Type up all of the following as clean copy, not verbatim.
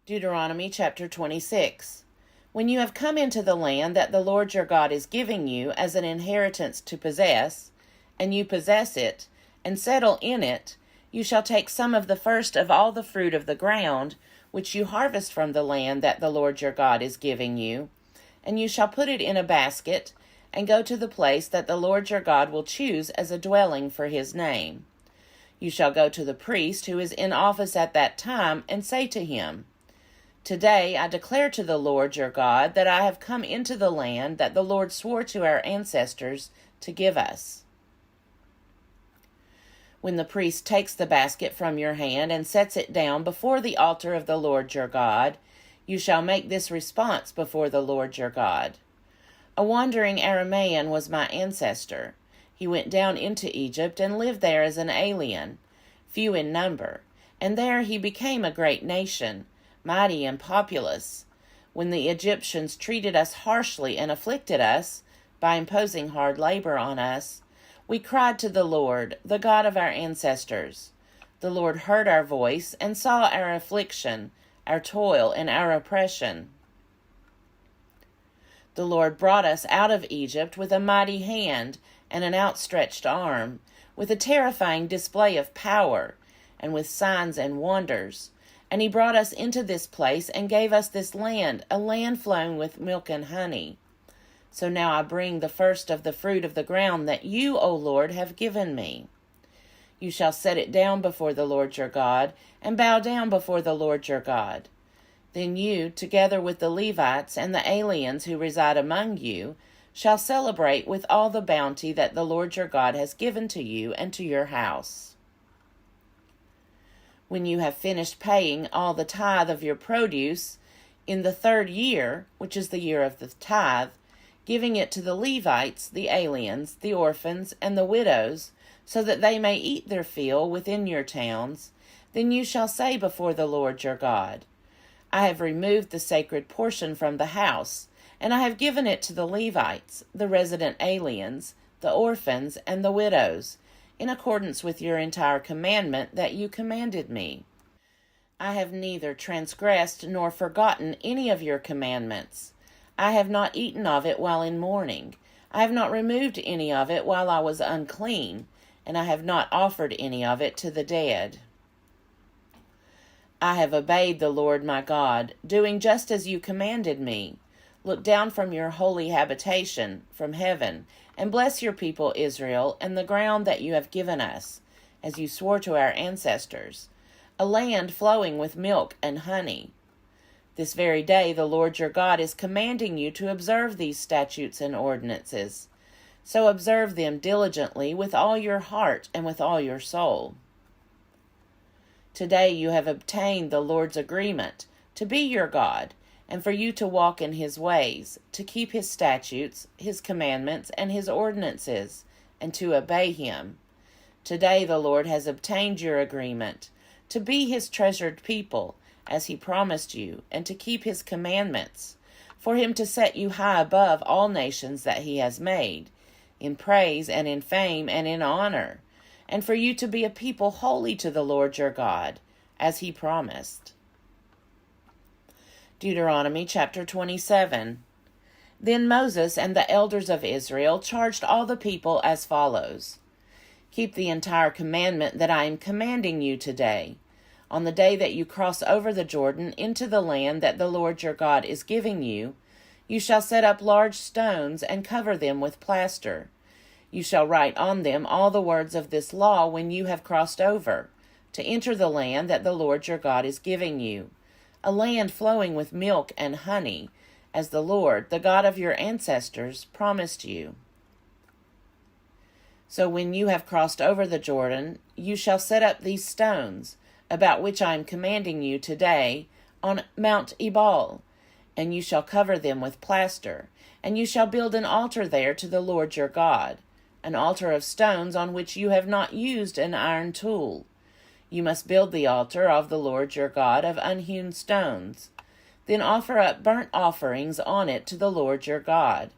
Deuteronomy chapter 26. When you have come into the land that the Lord your God is giving you as an inheritance to possess, and you possess it, and settle in it, you shall take some of the first of all the fruit of the ground, which you harvest from the land that the Lord your God is giving you, and you shall put it in a basket, and go to the place that the Lord your God will choose as a dwelling for his name. You shall go to the priest who is in office at that time, and say to him, Today I declare to the Lord your God that I have come into the land that the Lord swore to our ancestors to give us. When the priest takes the basket from your hand and sets it down before the altar of the Lord your God, you shall make this response before the Lord your God. A wandering Aramaean was my ancestor. He went down into Egypt and lived there as an alien, few in number, and there he became a great nation, mighty and populous. When the Egyptians treated us harshly and afflicted us by imposing hard labor on us, we cried to the Lord, the God of our ancestors. The Lord heard our voice and saw our affliction, our toil, and our oppression. The Lord brought us out of Egypt with a mighty hand and an outstretched arm, with a terrifying display of power, and with signs and wonders. And he brought us into this place and gave us this land, a land flowing with milk and honey. So now I bring the first of the fruit of the ground that you, O Lord, have given me. You shall set it down before the Lord your God, and bow down before the Lord your God. Then you, together with the Levites and the aliens who reside among you, shall celebrate with all the bounty that the Lord your God has given to you and to your house. When you have finished paying all the tithe of your produce, in the 3rd year, which is the year of the tithe, giving it to the Levites, the aliens, the orphans, and the widows, so that they may eat their fill within your towns, then you shall say before the Lord your God, I have removed the sacred portion from the house, and I have given it to the Levites, the resident aliens, the orphans, and the widows, in accordance with your entire commandment that you commanded me. I have neither transgressed nor forgotten any of your commandments. I have not eaten of it while in mourning. I have not removed any of it while I was unclean, and I have not offered any of it to the dead. I have obeyed the Lord my God, doing just as you commanded me. Look down from your holy habitation, from heaven, and bless your people Israel and the ground that you have given us, as you swore to our ancestors, a land flowing with milk and honey. This very day the Lord your God is commanding you to observe these statutes and ordinances. So observe them diligently with all your heart and with all your soul. Today you have obtained the Lord's agreement to be your God, and for you to walk in his ways, to keep his statutes, his commandments, and his ordinances, and to obey him. Today the Lord has obtained your agreement, to be his treasured people, as he promised you, and to keep his commandments, for him to set you high above all nations that he has made, in praise and in fame and in honor, and for you to be a people holy to the Lord your God, as he promised. Deuteronomy chapter 27. Then Moses and the elders of Israel charged all the people as follows. Keep the entire commandment that I am commanding you today. On the day that you cross over the Jordan into the land that the Lord your God is giving you, you shall set up large stones and cover them with plaster. You shall write on them all the words of this law when you have crossed over, to enter the land that the Lord your God is giving you, a land flowing with milk and honey, as the Lord, the God of your ancestors, promised you. So when you have crossed over the Jordan, you shall set up these stones, about which I am commanding you today, on Mount Ebal, and you shall cover them with plaster, and you shall build an altar there to the Lord your God, an altar of stones on which you have not used an iron tool. You must build the altar of the Lord your God of unhewn stones. Then offer up burnt offerings on it to the Lord your God.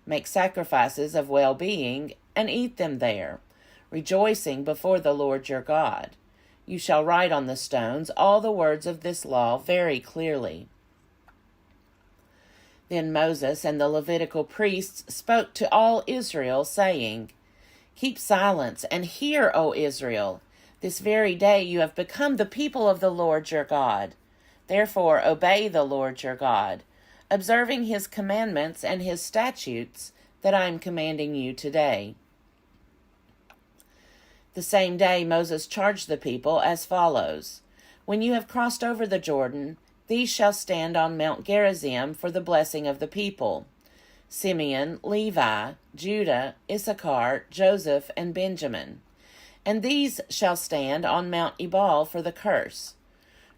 Make sacrifices of well-being, and eat them there, rejoicing before the Lord your God. You shall write on the stones all the words of this law very clearly." Then Moses and the Levitical priests spoke to all Israel, saying, "Keep silence and hear, O Israel. This very day you have become the people of the Lord your God. Therefore obey the Lord your God, observing his commandments and his statutes that I am commanding you today." The same day Moses charged the people as follows: "When you have crossed over the Jordan, these shall stand on Mount Gerizim for the blessing of the people: Simeon, Levi, Judah, Issachar, Joseph, and Benjamin. And these shall stand on Mount Ebal for the curse: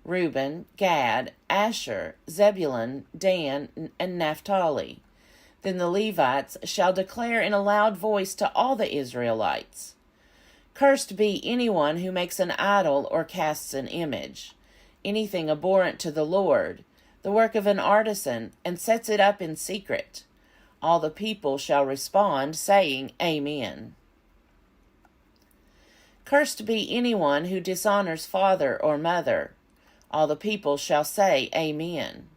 Reuben, Gad, Asher, Zebulun, Dan, and Naphtali. Then the Levites shall declare in a loud voice to all the Israelites, Cursed be anyone who makes an idol or casts an image, anything abhorrent to the Lord, the work of an artisan, and sets it up in secret." All the people shall respond, saying, Amen. "Cursed be anyone who dishonors father or mother." All the people shall say, Amen.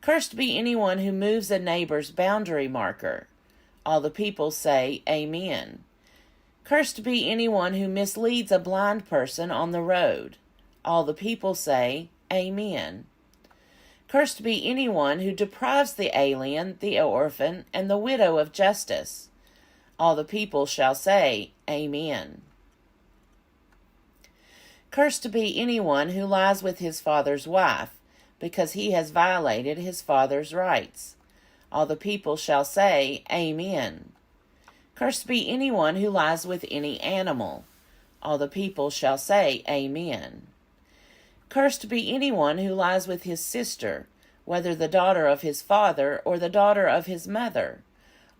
"Cursed be anyone who moves a neighbor's boundary marker." All the people say, Amen. "Cursed be anyone who misleads a blind person on the road." All the people say, Amen. "Cursed be anyone who deprives the alien, the orphan, and the widow of justice." All the people shall say, Amen. "Cursed be anyone who lies with his father's wife, because he has violated his father's rights." All the people shall say, Amen. "Cursed be anyone who lies with any animal." All the people shall say, Amen. "Cursed be anyone who lies with his sister, whether the daughter of his father or the daughter of his mother."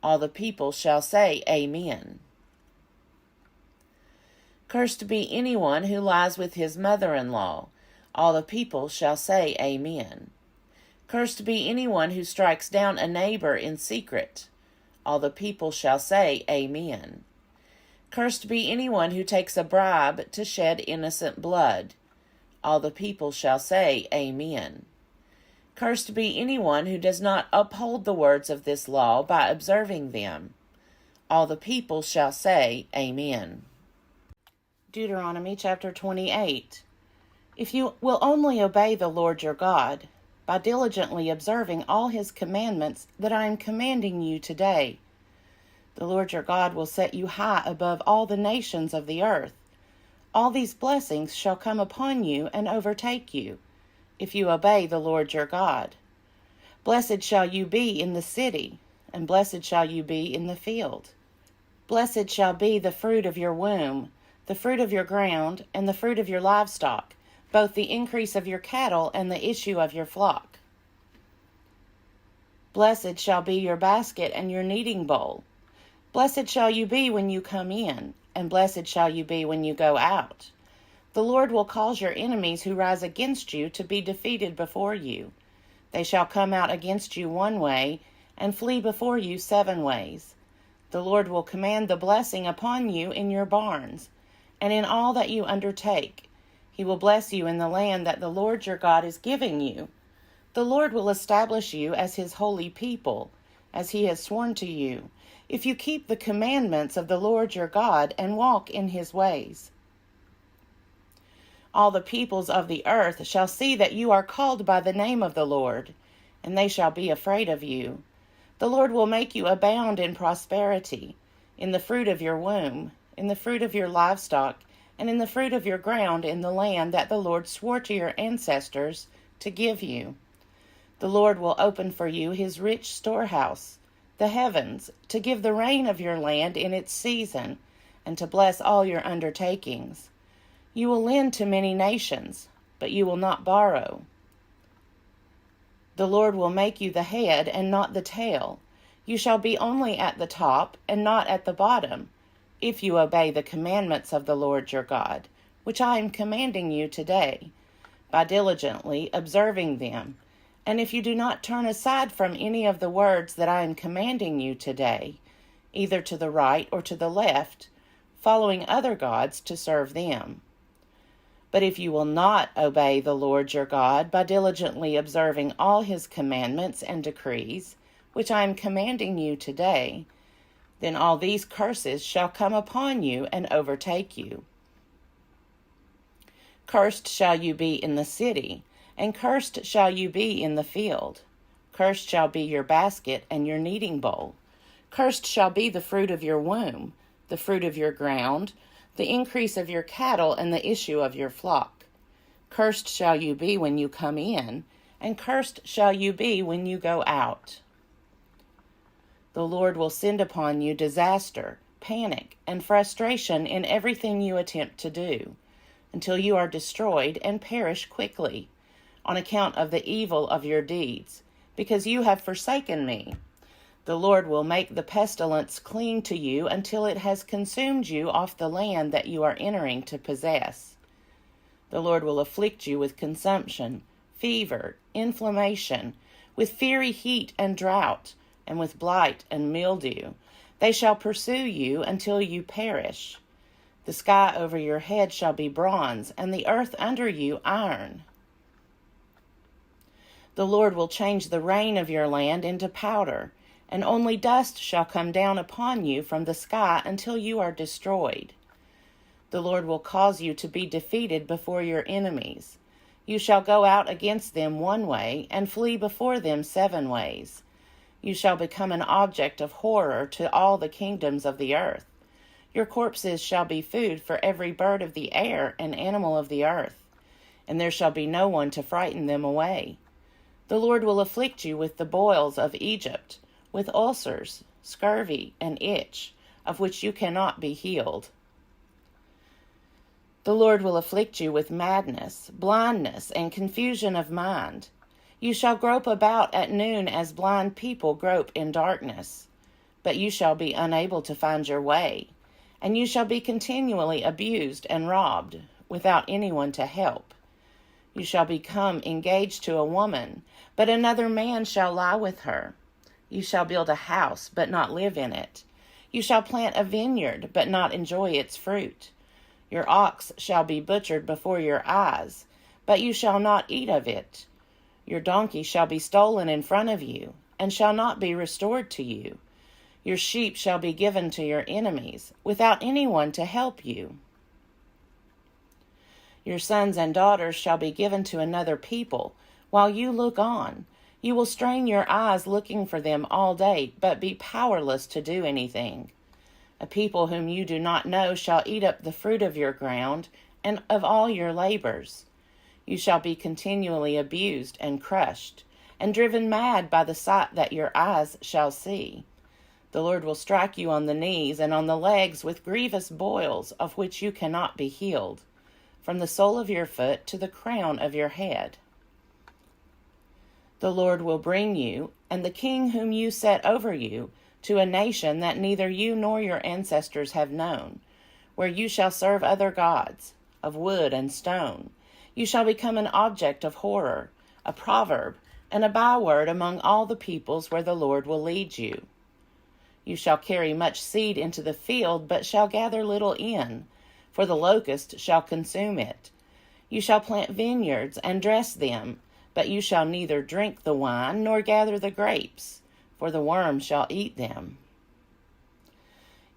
All the people shall say, Amen. "Cursed be anyone who lies with his mother-in-law." All the people shall say, Amen. "Cursed be anyone who strikes down a neighbor in secret." All the people shall say, Amen. "Cursed be anyone who takes a bribe to shed innocent blood." All the people shall say, Amen. "Cursed be anyone who does not uphold the words of this law by observing them." All the people shall say, Amen. Deuteronomy chapter 28. If you will only obey the Lord your God, by diligently observing all his commandments that I am commanding you today, the Lord your God will set you high above all the nations of the earth. All these blessings shall come upon you and overtake you, if you obey the Lord your God. Blessed shall you be in the city, and blessed shall you be in the field. Blessed shall be the fruit of your womb, the fruit of your ground, and the fruit of your livestock, both the increase of your cattle and the issue of your flock. Blessed shall be your basket and your kneading bowl. Blessed shall you be when you come in, and blessed shall you be when you go out. The Lord will cause your enemies who rise against you to be defeated before you. They shall come out against you one way, and flee before you 7 ways. The Lord will command the blessing upon you in your barns, and in all that you undertake. He will bless you in the land that the Lord your God is giving you. The Lord will establish you as his holy people, as he has sworn to you, if you keep the commandments of the Lord your God and walk in his ways. All the peoples of the earth shall see that you are called by the name of the Lord, and they shall be afraid of you. The Lord will make you abound in prosperity, in the fruit of your womb, in the fruit of your livestock, and in the fruit of your ground in the land that the Lord swore to your ancestors to give you. The Lord will open for you his rich storehouse, the heavens, to give the rain of your land in its season, and to bless all your undertakings. You will lend to many nations, but you will not borrow. The Lord will make you the head and not the tail. You shall be only at the top and not at the bottom, if you obey the commandments of the Lord your God, which I am commanding you today, by diligently observing them. And if you do not turn aside from any of the words that I am commanding you today, either to the right or to the left, following other gods to serve them. But if you will not obey the Lord your God by diligently observing all his commandments and decrees, which I am commanding you today, then all these curses shall come upon you and overtake you. Cursed shall you be in the city, and cursed shall you be in the field. Cursed shall be your basket and your kneading bowl. Cursed shall be the fruit of your womb, the fruit of your ground, the increase of your cattle, and the issue of your flock. Cursed shall you be when you come in, and cursed shall you be when you go out. The Lord will send upon you disaster, panic, and frustration in everything you attempt to do, until you are destroyed and perish quickly, on account of the evil of your deeds, because you have forsaken me. The Lord will make the pestilence cling to you until it has consumed you off the land that you are entering to possess. The Lord will afflict you with consumption, fever, inflammation, with fiery heat and drought, and with blight and mildew. They shall pursue you until you perish. The sky over your head shall be bronze, and the earth under you iron. The Lord will change the rain of your land into powder, and only dust shall come down upon you from the sky until you are destroyed. The Lord will cause you to be defeated before your enemies. You shall go out against them one way, and flee before them 7 ways. You shall become an object of horror to all the kingdoms of the earth. Your corpses shall be food for every bird of the air and animal of the earth, and there shall be no one to frighten them away. The Lord will afflict you with the boils of Egypt, with ulcers, scurvy, and itch, of which you cannot be healed. The Lord will afflict you with madness, blindness, and confusion of mind. You shall grope about at noon as blind people grope in darkness, but you shall be unable to find your way, and you shall be continually abused and robbed, without anyone to help. You shall become engaged to a woman, but another man shall lie with her. You shall build a house, but not live in it. You shall plant a vineyard, but not enjoy its fruit. Your ox shall be butchered before your eyes, but you shall not eat of it. Your donkey shall be stolen in front of you, and shall not be restored to you. Your sheep shall be given to your enemies, without anyone to help you. Your sons and daughters shall be given to another people, while you look on. You will strain your eyes looking for them all day, but be powerless to do anything. A people whom you do not know shall eat up the fruit of your ground and of all your labors. You shall be continually abused and crushed, and driven mad by the sight that your eyes shall see. The Lord will strike you on the knees and on the legs with grievous boils, of which you cannot be healed, from the sole of your foot to the crown of your head. The Lord will bring you, and the king whom you set over you, to a nation that neither you nor your ancestors have known, where you shall serve other gods, of wood and stone. You shall become an object of horror, a proverb, and a byword among all the peoples where the Lord will lead you. You shall carry much seed into the field, but shall gather little in, for the locust shall consume it. You shall plant vineyards and dress them, but you shall neither drink the wine nor gather the grapes, for the worm shall eat them.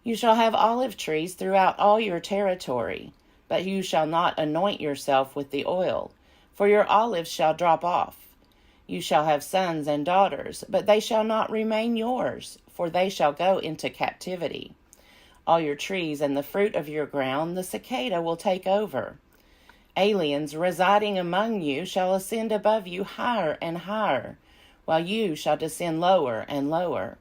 You shall have olive trees throughout all your territory, but you shall not anoint yourself with the oil, for your olives shall drop off. You shall have sons and daughters, but they shall not remain yours, for they shall go into captivity. All your trees and the fruit of your ground the cicada will take over. Aliens residing among you shall ascend above you higher and higher, while you shall descend lower and lower.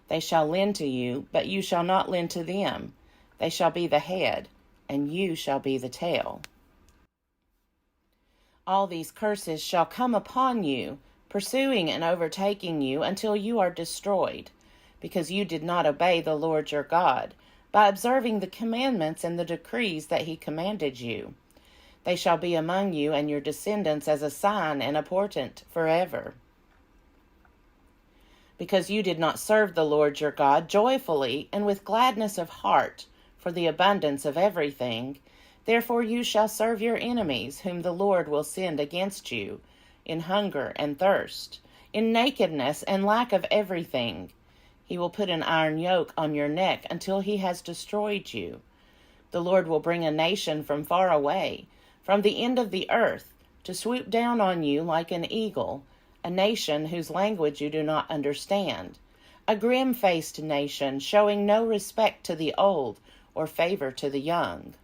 They shall lend to you, but you shall not lend to them. They shall be the head, and you shall be the tail. All these curses shall come upon you, pursuing and overtaking you until you are destroyed, because you did not obey the Lord your God, by observing the commandments and the decrees that he commanded you. They shall be among you and your descendants as a sign and a portent forever. Because you did not serve the Lord your God joyfully and with gladness of heart for the abundance of everything, Therefore you shall serve your enemies, whom the Lord will send against you, in hunger and thirst, in nakedness and lack of everything. He will put an iron yoke on your neck until he has destroyed you. The Lord will bring a nation from far away, from the end of the earth, to swoop down on you like an eagle, a nation whose language you do not understand, a grim-faced nation showing no respect to the old or favor to the young.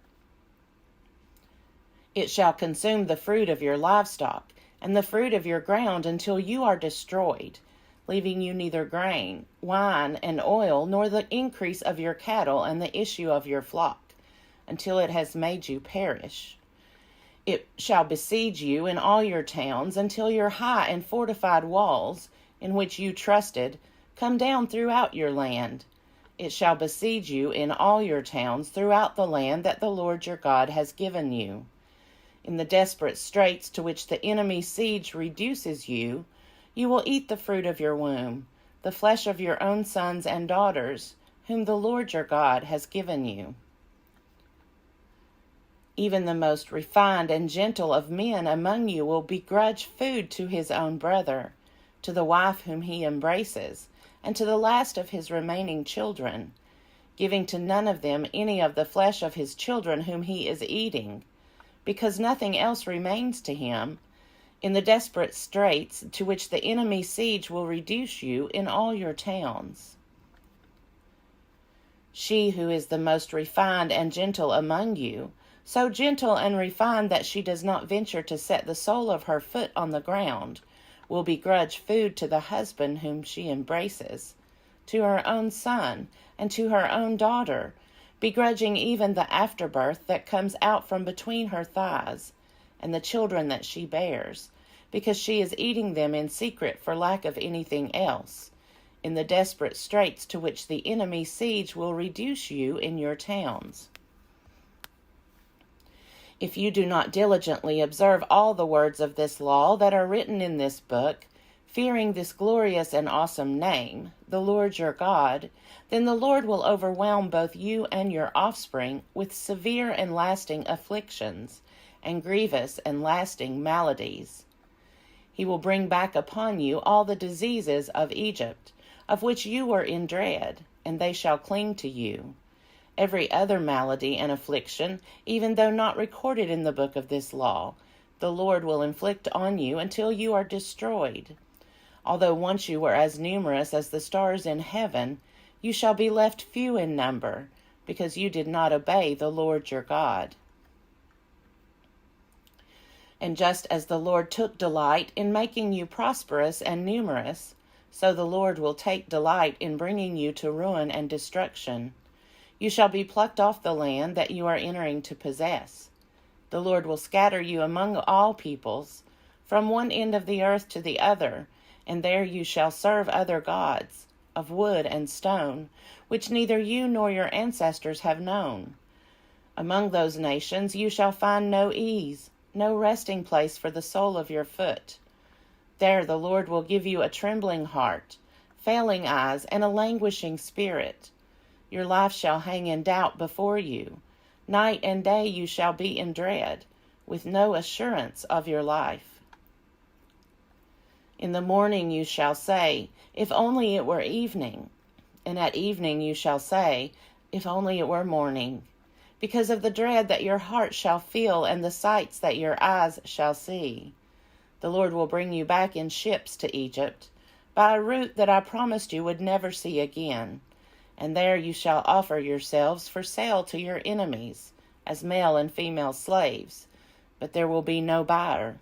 It shall consume the fruit of your livestock and the fruit of your ground until you are destroyed, leaving you neither grain, wine, and oil, nor the increase of your cattle and the issue of your flock, until it has made you perish. It shall besiege you in all your towns until your high and fortified walls, in which you trusted, come down throughout your land. It shall besiege you in all your towns throughout the land that the Lord your God has given you. In the desperate straits to which the enemy's siege reduces you, you will eat the fruit of your womb, the flesh of your own sons and daughters, whom the Lord your God has given you. Even the most refined and gentle of men among you will begrudge food to his own brother, to the wife whom he embraces, and to the last of his remaining children, giving to none of them any of the flesh of his children whom he is eating, because nothing else remains to him, in the desperate straits to which the enemy's siege will reduce you in all your towns. She who is the most refined and gentle among you, so gentle and refined that she does not venture to set the sole of her foot on the ground, will begrudge food to the husband whom she embraces, to her own son, and to her own daughter, begrudging even the afterbirth that comes out from between her thighs, and the children that she bears, because she is eating them in secret for lack of anything else, in the desperate straits to which the enemy's siege will reduce you in your towns. If you do not diligently observe all the words of this law that are written in this book, fearing this glorious and awesome name, the Lord your God, then the Lord will overwhelm both you and your offspring with severe and lasting afflictions, and grievous and lasting maladies. He will bring back upon you all the diseases of Egypt, of which you were in dread, and they shall cling to you. Every other malady and affliction, even though not recorded in the book of this law, the Lord will inflict on you until you are destroyed. Although once you were as numerous as the stars in heaven, you shall be left few in number, because you did not obey the Lord your God. And just as the Lord took delight in making you prosperous and numerous, so the Lord will take delight in bringing you to ruin and destruction. You shall be plucked off the land that you are entering to possess. The Lord will scatter you among all peoples, from one end of the earth to the other, and there you shall serve other gods, of wood and stone, which neither you nor your ancestors have known. Among those nations you shall find no ease, no resting place for the sole of your foot. There the Lord will give you a trembling heart, failing eyes, and a languishing spirit. Your life shall hang in doubt before you. Night and day you shall be in dread, with no assurance of your life. In the morning you shall say, if only it were evening. And at evening you shall say, if only it were morning. Because of the dread that your heart shall feel and the sights that your eyes shall see. The Lord will bring you back in ships to Egypt, by a route that I promised you would never see again. And there you shall offer yourselves for sale to your enemies, as male and female slaves, but there will be no buyer.